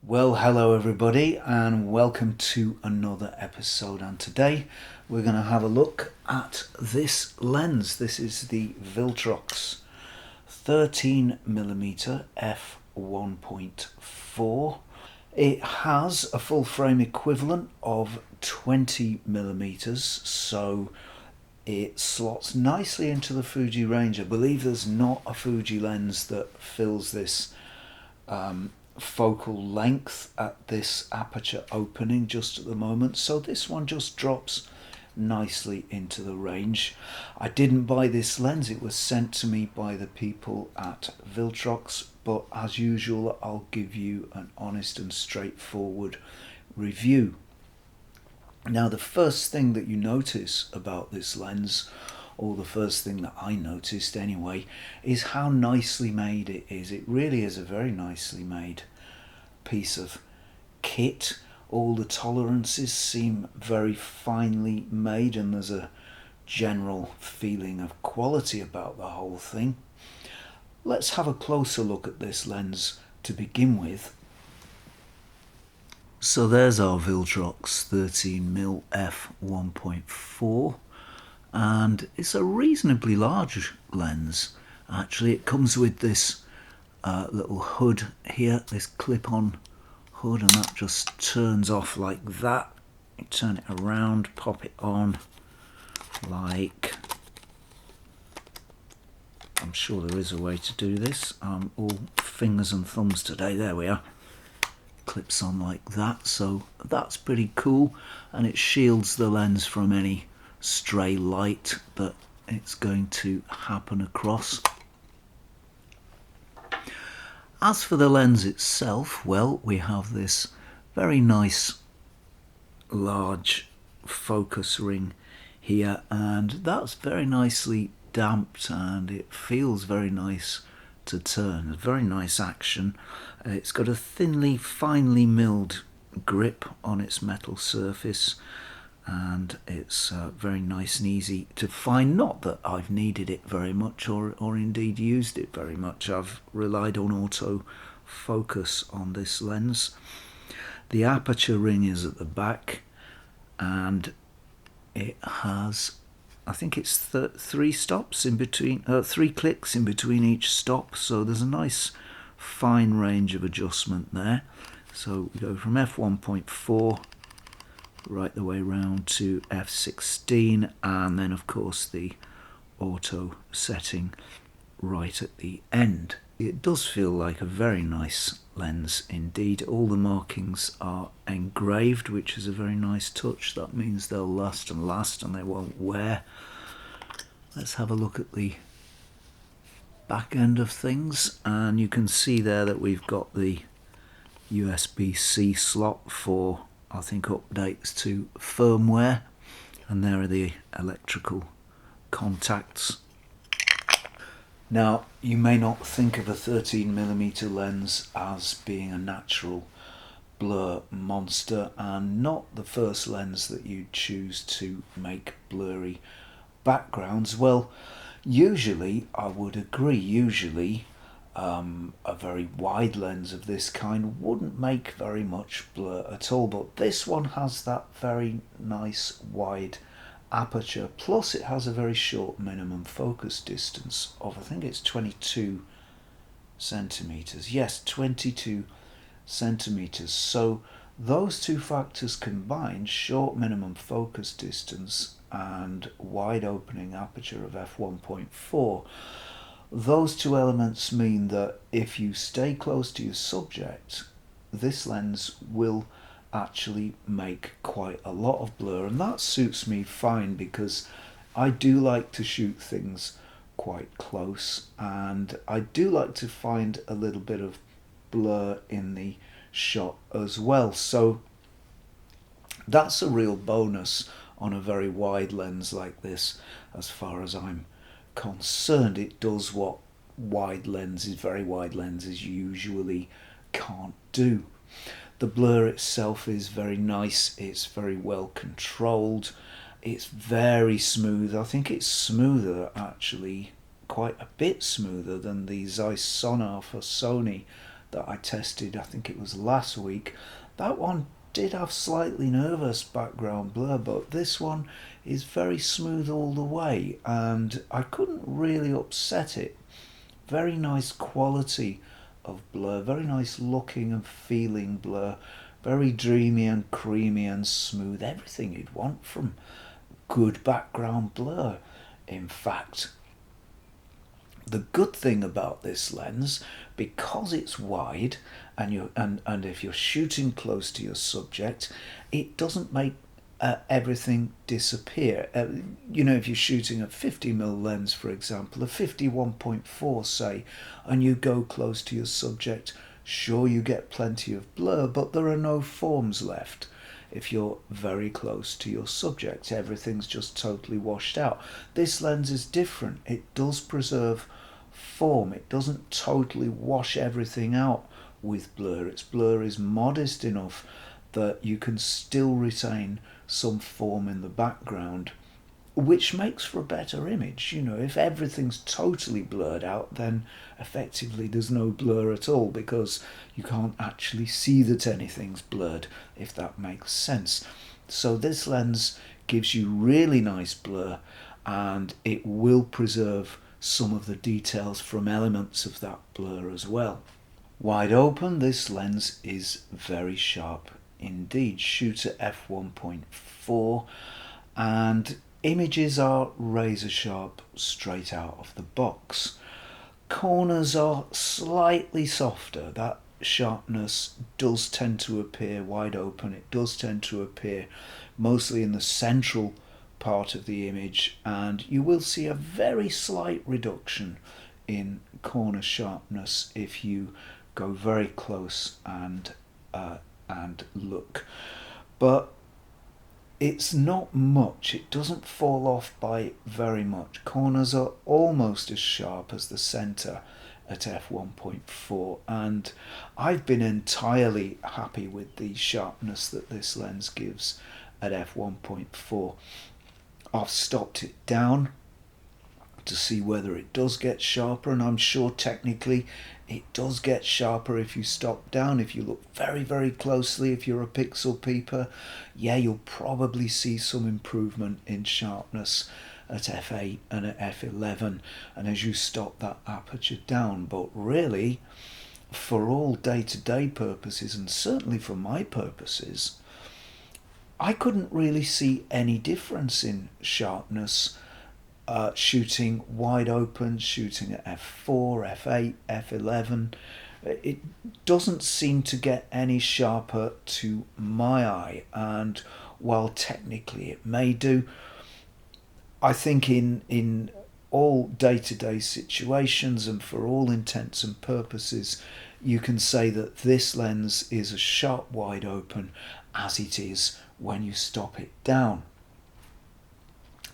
Well, hello everybody, and welcome to another episode. And today we're going to have a look at this lens. This is the Viltrox 13mm f1.4. It has a full frame equivalent of 20mm, so it slots nicely into the Fuji range. I believe there's not a Fuji lens that fills this focal length at this aperture opening just at the moment, so this one just drops nicely into the range. I didn't buy this lens, it was sent to me by the people at Viltrox, but as usual I'll give you an honest and straightforward review. Now, the first thing that you notice about this lens, or the first thing that I noticed anyway, is how nicely made it is. It really is a very nicely made piece of kit. All the tolerances seem very finely made, and there's a general feeling of quality about the whole thing. Let's have a closer look at this lens to begin with. So there's our Viltrox 13mm f1.4. and it's a reasonably large lens. Actually, it comes with this little hood here, this clip-on hood, and that just turns off like that. You turn it around, pop it on like, I'm sure there is a way to do this. All fingers and thumbs today. There we are. Clips on like that, so that's pretty cool, and it shields the lens from any stray light that it's going to happen across. As for the lens itself, well, we have this very nice large focus ring here, and that's very nicely damped and it feels very nice to turn. A very nice action. It's got a thinly, finely milled grip on its metal surface, and it's very nice and easy to find. Not that I've needed it very much or indeed used it very much. I've relied on autofocus on this lens. The aperture ring is at the back, and it has, I think it's three stops in between, 3 clicks in between each stop, so there's a nice fine range of adjustment there. So we go from f1.4 right the way round to f16, and then of course the auto setting right at the end. It does feel like a very nice lens indeed. All the markings are engraved, which is a very nice touch. That means they'll last and last and they won't wear. Let's have a look at the back end of things, and you can see there that we've got the USB-C slot for, I think, updates to firmware, and there are the electrical contacts. Now, you may not think of a 13mm lens as being a natural blur monster, and not the first lens that you choose to make blurry backgrounds. Well, usually I would agree. Usually a very wide lens of this kind wouldn't make very much blur at all, but this one has that very nice wide aperture, plus it has a very short minimum focus distance of, I think it's 22 centimeters. Yes, 22 centimeters. So those two factors combined, short minimum focus distance and wide opening aperture of f1.4, those two elements mean that if you stay close to your subject, this lens will actually make quite a lot of blur, and that suits me fine because I do like to shoot things quite close, and I do like to find a little bit of blur in the shot as well. So that's a real bonus on a very wide lens like this. As far as I'm concerned, it does what very wide lenses usually can't do. The blur itself is very nice, it's very well controlled, it's very smooth. I think it's smoother, actually, quite a bit smoother than the Zeiss Sonar for Sony that I tested, I think it was last week, that one did have slightly nervous background blur, but this one is very smooth all the way, and I couldn't really upset it. Very nice quality of blur, very nice looking and feeling blur, very dreamy and creamy and smooth, everything you'd want from good background blur. In fact, the good thing about this lens, because it's wide and if you're shooting close to your subject, it doesn't make everything disappear. If you're shooting a 50mm lens, for example, a 51.4 say, and you go close to your subject, sure, you get plenty of blur, but there are no forms left. If you're very close to your subject, everything's just totally washed out. This lens is different. It does preserve form. It doesn't totally wash everything out with blur. Its blur is modest enough that you can still retain some form in the background, which makes for a better image. If everything's totally blurred out, then effectively there's no blur at all, because you can't actually see that anything's blurred, if that makes sense. So this lens gives you really nice blur, and it will preserve some of the details from elements of that blur as well. Wide open, this lens is very sharp indeed. Shooter f1.4, and images are razor sharp straight out of the box. Corners are slightly softer. That sharpness does tend to appear wide open. It does tend to appear mostly in the central part of the image, and you will see a very slight reduction in corner sharpness if you go very close and look. But it's not much. It doesn't fall off by very much. Corners are almost as sharp as the center at f1.4, and I've been entirely happy with the sharpness that this lens gives at f1.4. I've stopped it down to see whether it does get sharper, and I'm sure technically it does get sharper if you stop down. If you look very, very closely, if you're a pixel peeper, yeah, you'll probably see some improvement in sharpness at f8 and at f11, and as you stop that aperture down. But really, for all day-to-day purposes, and certainly for my purposes, I couldn't really see any difference in sharpness shooting wide open, shooting at f4, f8, f11. It doesn't seem to get any sharper to my eye, and while technically it may do, I think in all day-to-day situations and for all intents and purposes, you can say that this lens is as sharp wide open as it is when you stop it down.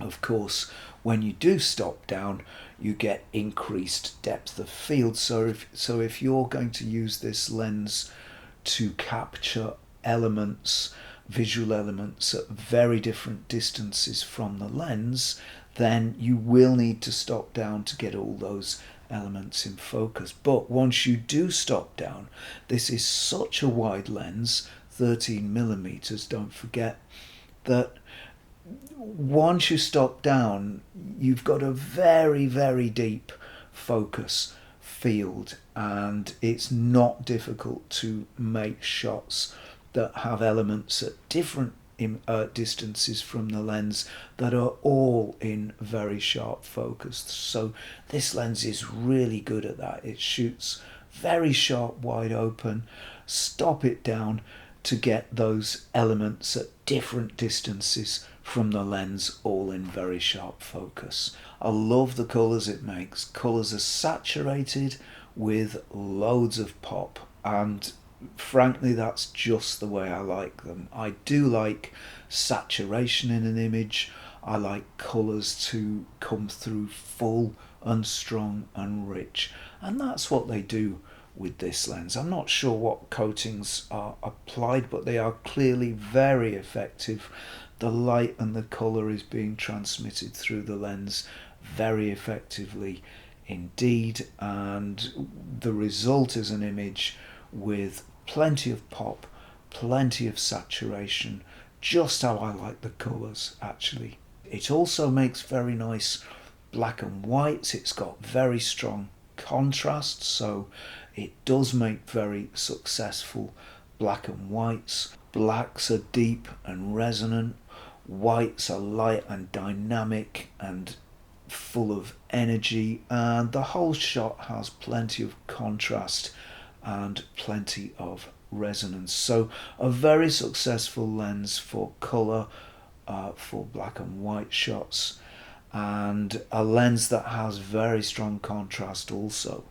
Of course, when you do stop down, you get increased depth of field. So if you're going to use this lens to capture elements, visual elements at very different distances from the lens, then you will need to stop down to get all those elements in focus. But once you do stop down, this is such a wide lens, 13mm, don't forget, that once you stop down, you've got a very, very deep focus field, and it's not difficult to make shots that have elements at different distances from the lens that are all in very sharp focus. So this lens is really good at that. It shoots very sharp wide open, stop it down to get those elements at different distances from the lens, all in very sharp focus. I love the colours it makes. Colours are saturated with loads of pop, and frankly that's just the way I like them. I do like saturation in an image. I like colours to come through full and strong and rich, and that's what they do with this lens. I'm not sure what coatings are applied, but they are clearly very effective. The light and the colour is being transmitted through the lens very effectively indeed, and the result is an image with plenty of pop, plenty of saturation, just how I like the colours actually. It also makes very nice black and whites. It's got very strong contrast, so it does make very successful black and whites. Blacks are deep and resonant, whites are light and dynamic and full of energy, and the whole shot has plenty of contrast and plenty of resonance. So a very successful lens for colour, for black and white shots, and a lens that has very strong contrast also.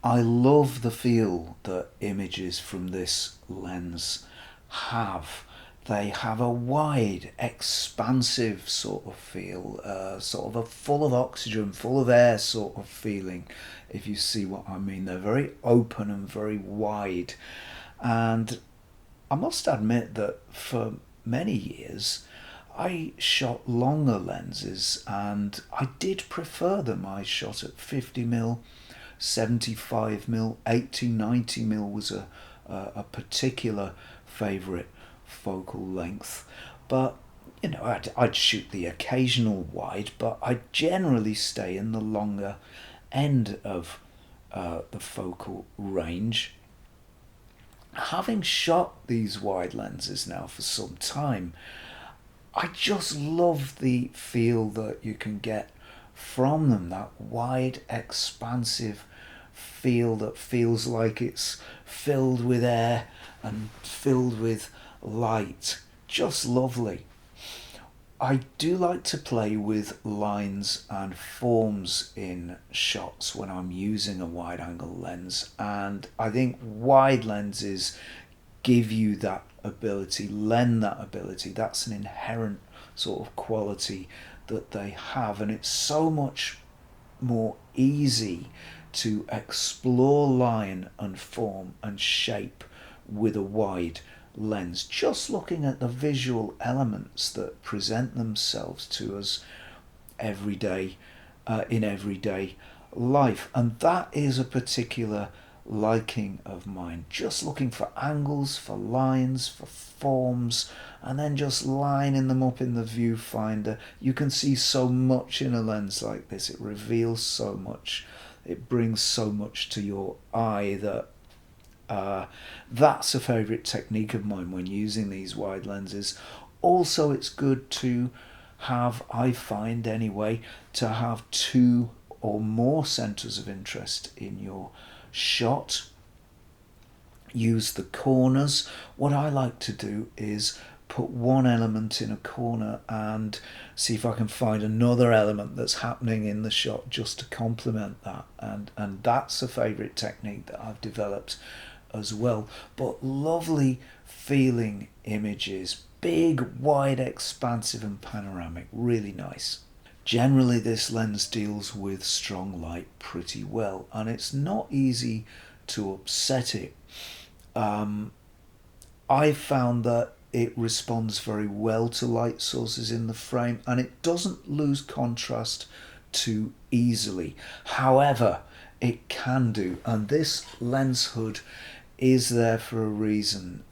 I love the feel that images from this lens have. They have a wide, expansive sort of feel, sort of a full of oxygen, full of air sort of feeling, if you see what I mean. They're very open and very wide. And I must admit that for many years, I shot longer lenses and I did prefer them. I shot at 50mm, 75mm, 80, 90mm was a particular favourite focal length. But, you know, I'd shoot the occasional wide, but I generally stay in the longer end of the focal range. Having shot these wide lenses now for some time, I just love the feel that you can get from them, that wide, expansive feel that feels like it's filled with air and filled with light. Just lovely. I do like to play with lines and forms in shots when I'm using a wide angle lens, and I think wide lenses give you that ability, lend that ability. That's an inherent sort of quality that they have, and it's so much more easy to explore line and form and shape with a wide lens, just looking at the visual elements that present themselves to us every day, in everyday life. And that is a particular liking of mine, just looking for angles, for lines, for forms, and then just lining them up in the viewfinder. You can see so much in a lens like this. It reveals so much, it brings so much to your eye that that's a favourite technique of mine when using these wide lenses. Also, it's good to have, I find anyway, to have two or more centres of interest in your shot. Use the corners. What I like to do is put one element in a corner and see if I can find another element that's happening in the shot just to complement that, and that's a favourite technique that I've developed as well. But lovely feeling images, big, wide, expansive and panoramic, really nice. Generally this lens deals with strong light pretty well, and it's not easy to upset it. I found that it responds very well to light sources in the frame, and it doesn't lose contrast too easily. However, it can do, and this lens hood is there for a reason.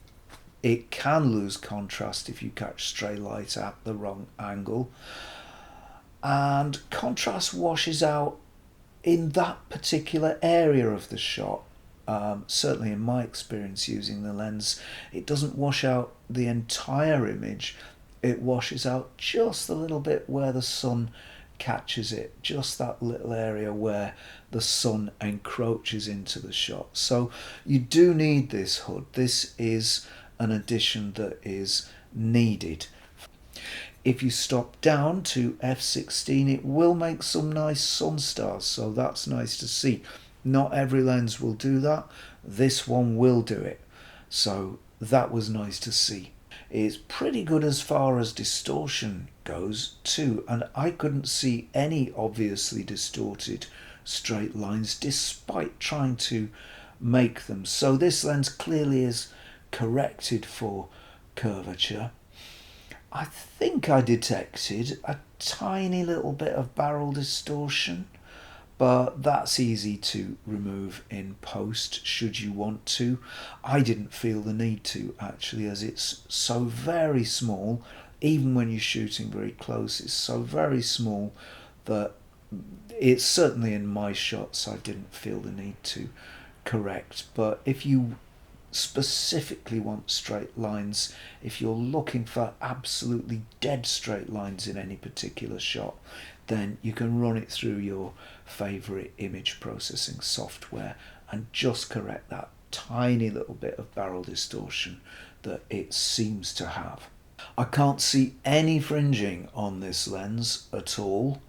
It can lose contrast if you catch stray light at the wrong angle, and contrast washes out in that particular area of the shot. Certainly in my experience using the lens, it doesn't wash out the entire image. It washes out just a little bit where the sun catches it, just that little area where the sun encroaches into the shot. So you do need this hood. This is an addition that is needed. If you stop down to f16, it will make some nice sun stars, so that's nice to see. Not every lens will do that. This one will do it, so that was nice to see. It's pretty good as far as distortion goes too, and I couldn't see any obviously distorted straight lines despite trying to make them. So this lens clearly is corrected for curvature. I think I detected a tiny little bit of barrel distortion, but that's easy to remove in post should you want to. I didn't feel the need to, actually, as it's so very small. Even when you're shooting very close, it's so very small that it's certainly in my shots I didn't feel the need to correct. But if you specifically want straight lines, if you're looking for absolutely dead straight lines in any particular shot, then you can run it through your favourite image processing software and just correct that tiny little bit of barrel distortion that it seems to have. I can't see any fringing on this lens at all.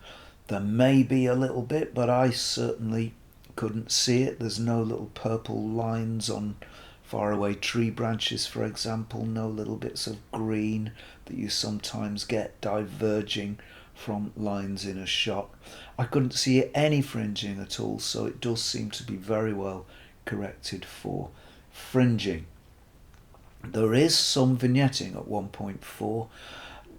There may be a little bit, but I certainly couldn't see it. There's no little purple lines on faraway tree branches, for example, no little bits of green that you sometimes get diverging from lines in a shot. I couldn't see any fringing at all, so it does seem to be very well corrected for fringing. There is some vignetting at 1.4,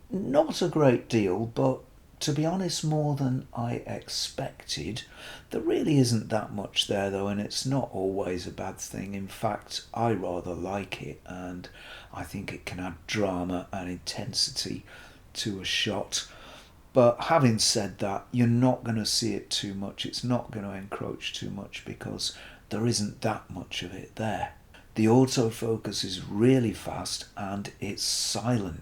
not a great deal, but to be honest, more than I expected. There really isn't that much there though, and it's not always a bad thing. In fact, I rather like it, and I think it can add drama and intensity to a shot. But having said that, you're not going to see it too much. It's not going to encroach too much because there isn't that much of it there. The autofocus is really fast and it's silent.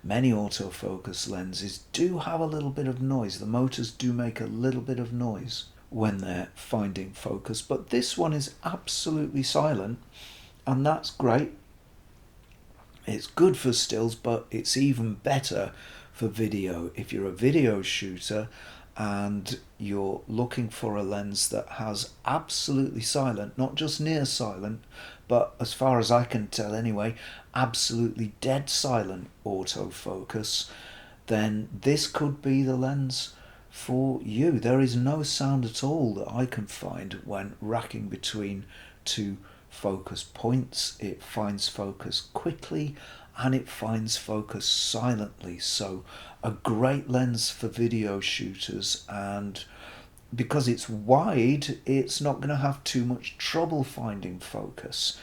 Many autofocus lenses do have a little bit of noise. The motors do make a little bit of noise when they're finding focus, but this one is absolutely silent, and that's great. It's good for stills, but it's even better for video. If you're a video shooter and you're looking for a lens that has absolutely silent, not just near silent, but as far as I can tell anyway, absolutely dead silent autofocus, then this could be the lens for you. There is no sound at all that I can find when racking between two focus points. It finds focus quickly and it finds focus silently, so a great lens for video shooters, and because it's wide, it's not going to have too much trouble finding focus.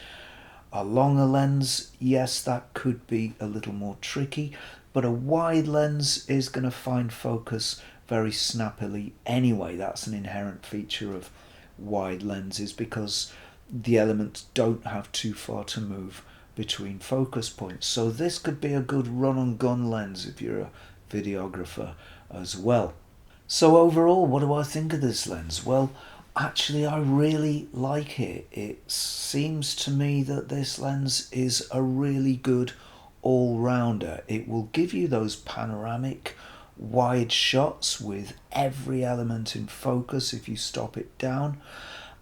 A longer lens, yes, that could be a little more tricky, but a wide lens is going to find focus very snappily anyway. That's an inherent feature of wide lenses because the elements don't have too far to move between focus points. So this could be a good run and gun lens if you're a videographer as well. So overall, what do I think of this lens? Well, actually I really like it. It seems to me that this lens is a really good all-rounder. It will give you those panoramic wide shots with every element in focus if you stop it down,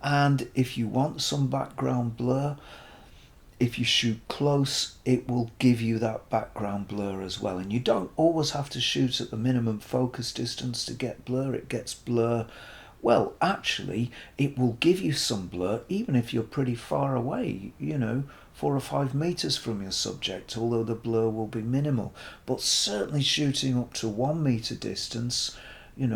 and if you want some background blur, if you shoot close, it will give you that background blur as well. And you don't always have to shoot at the minimum focus distance to get blur. It gets blur. Well, actually, it will give you some blur even if you're pretty far away, 4 or 5 meters from your subject, although the blur will be minimal. But certainly shooting up to 1 meter distance,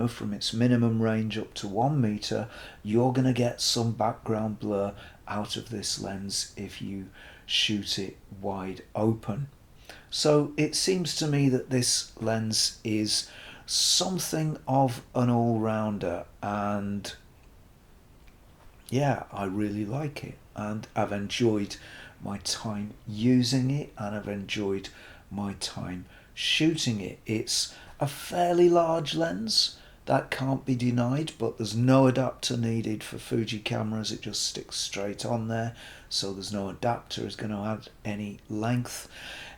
from its minimum range up to 1 meter, you're going to get some background blur out of this lens if you shoot it wide open. So it seems to me that this lens is something of an all-rounder, and yeah, I really like it, and I've enjoyed my time using it, and I've enjoyed my time shooting it. It's a fairly large lens, that can't be denied, but there's no adapter needed for Fuji cameras. It just sticks straight on there, so there's no adapter is going to add any length.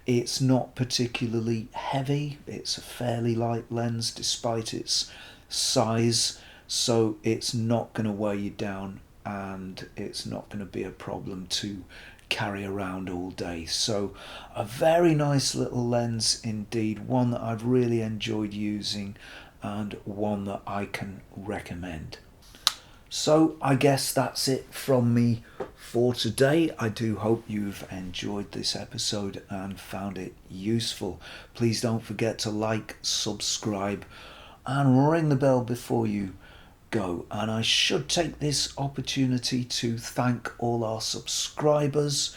It's not particularly heavy. It's a fairly light lens despite its size, so it's not going to weigh you down, and it's not going to be a problem to carry around all day. So a very nice little lens indeed, one that I've really enjoyed using and one that I can recommend. So I guess that's it from me for today. I do hope you've enjoyed this episode and found it useful. Please don't forget to like, subscribe and ring the bell before you go. And I should take this opportunity to thank all our subscribers,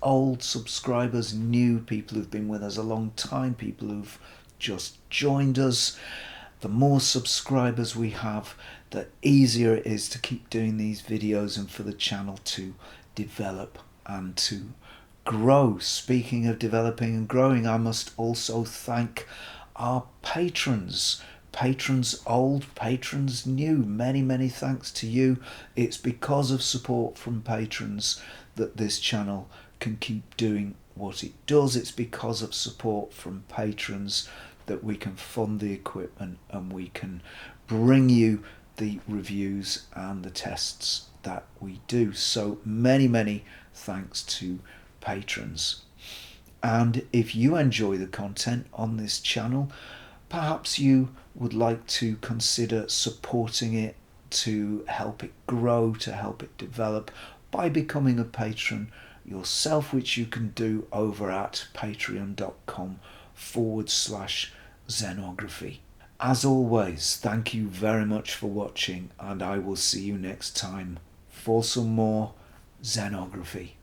old, subscribers new, people who've been with us a long time, people who've just joined us. The more subscribers we have, the easier it is to keep doing these videos and for the channel to develop and to grow. Speaking of developing and growing, I must also thank our patrons. Patrons old, patrons new, many thanks to you. It's because of support from patrons that this channel can keep doing what it does. It's because of support from patrons that we can fund the equipment and we can bring you the reviews and the tests that we do. So many thanks to patrons. And if you enjoy the content on this channel, perhaps you would like to consider supporting it to help it grow, to help it develop by becoming a patron yourself, which you can do over at patreon.com/Zenography. As always, thank you very much for watching, and I will see you next time for some more Zenography.